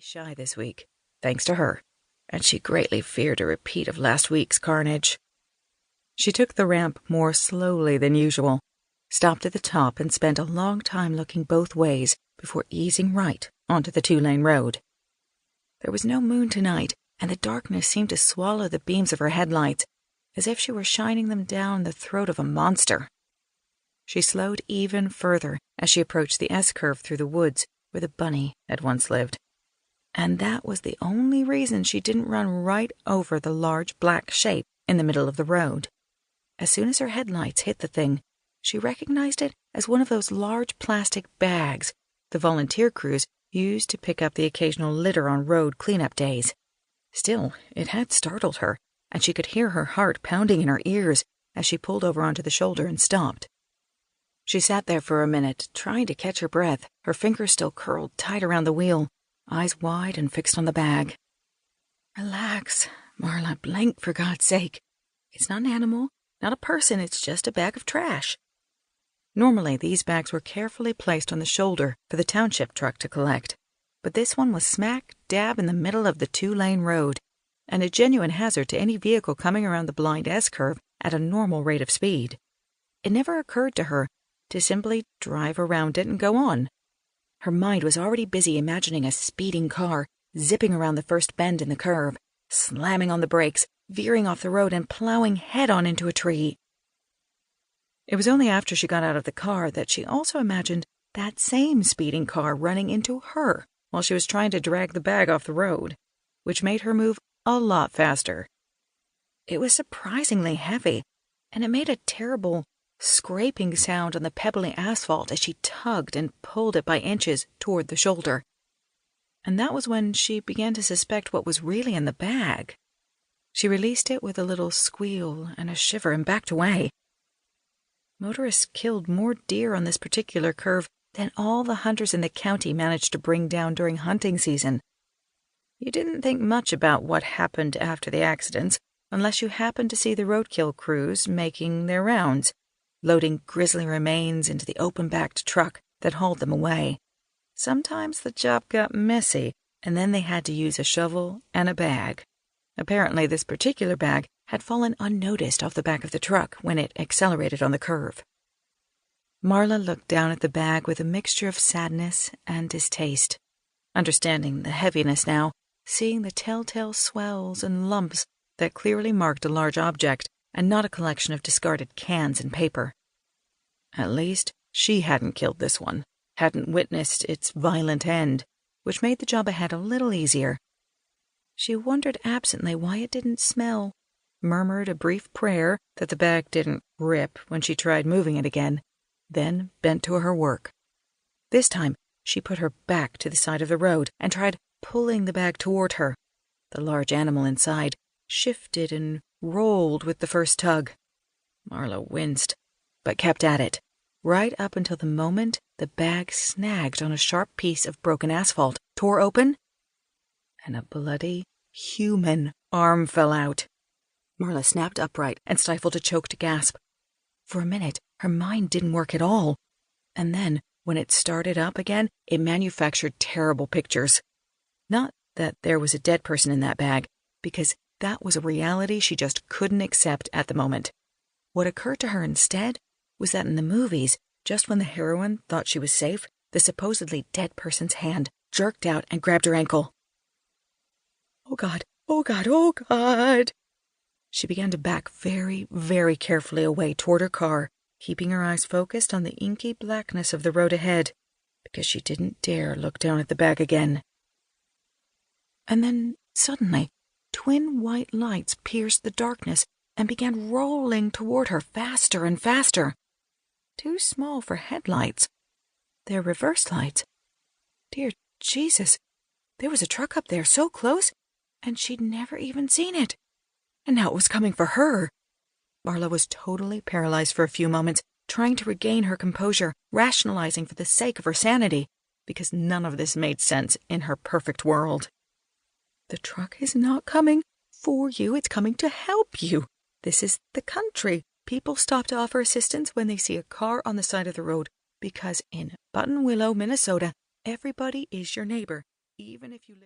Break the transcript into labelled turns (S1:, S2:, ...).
S1: shy this week, thanks to her, and she greatly feared a repeat of last week's carnage. She took the ramp more slowly than usual, stopped at the top, and spent a long time looking both ways before easing right onto the 2-lane road. There was no moon tonight, and the darkness seemed to swallow the beams of her headlights, as if she were shining them down the throat of a monster. She slowed even further as she approached the S-curve through the woods where the bunny had once lived. And that was the only reason she didn't run right over the large black shape in the middle of the road. As soon as her headlights hit the thing, she recognized it as one of those large plastic bags the volunteer crews used to pick up the occasional litter on road cleanup days. Still, it had startled her, and she could hear her heart pounding in her ears as she pulled over onto the shoulder and stopped. She sat there for a minute, trying to catch her breath, her fingers still curled tight around the wheel, eyes wide and fixed on the bag. Relax, Marla, blink for God's sake. It's not an animal, not a person, it's just a bag of trash. Normally, these bags were carefully placed on the shoulder for the township truck to collect, but this one was smack dab in the middle of the 2-lane road, and a genuine hazard to any vehicle coming around the blind S-curve at a normal rate of speed. It never occurred to her to simply drive around it and go on. Her mind was already busy imagining a speeding car zipping around the first bend in the curve, slamming on the brakes, veering off the road, and plowing head-on into a tree. It was only after she got out of the car that she also imagined that same speeding car running into her while she was trying to drag the bag off the road, which made her move a lot faster. It was surprisingly heavy, and it made a terrible scraping sound on the pebbly asphalt as she tugged and pulled it by inches toward the shoulder. And that was when she began to suspect what was really in the bag. She released it with a little squeal and a shiver and backed away. Motorists killed more deer on this particular curve than all the hunters in the county managed to bring down during hunting season. You didn't think much about what happened after the accidents unless you happened to see the roadkill crews making their rounds, loading grisly remains into the open-backed truck that hauled them away. Sometimes the job got messy, and then they had to use a shovel and a bag. Apparently, this particular bag had fallen unnoticed off the back of the truck when it accelerated on the curve. Marla looked down at the bag with a mixture of sadness and distaste, understanding the heaviness now, seeing the telltale swells and lumps that clearly marked a large object and not a collection of discarded cans and paper. At least, she hadn't killed this one, hadn't witnessed its violent end, which made the job ahead a little easier. She wondered absently why it didn't smell, murmured a brief prayer that the bag didn't rip when she tried moving it again, then bent to her work. This time, she put her back to the side of the road and tried pulling the bag toward her. The large animal inside shifted and rolled with the first tug. Marla winced, but kept at it, right up until the moment the bag snagged on a sharp piece of broken asphalt, tore open, and a bloody, human arm fell out. Marla snapped upright and stifled a choked gasp. For a minute, her mind didn't work at all, and then, when it started up again, it manufactured terrible pictures. Not that there was a dead person in that bag, because that was a reality she just couldn't accept at the moment. What occurred to her instead was that in the movies, just when the heroine thought she was safe, the supposedly dead person's hand jerked out and grabbed her ankle. Oh God, oh God, oh God! She began to back very, very carefully away toward her car, keeping her eyes focused on the inky blackness of the road ahead, because she didn't dare look down at the bag again. And then, suddenly, twin white lights pierced the darkness and began rolling toward her faster and faster. Too small for headlights. They're reverse lights. Dear Jesus, there was a truck up there so close, and she'd never even seen it. And now it was coming for her. Marla was totally paralyzed for a few moments, trying to regain her composure, rationalizing for the sake of her sanity, because none of this made sense in her perfect world. The truck is not coming for you, it's coming to help you. This is the country. People stop to offer assistance when they see a car on the side of the road, because in Buttonwillow, Minnesota, everybody is your neighbor, even if you live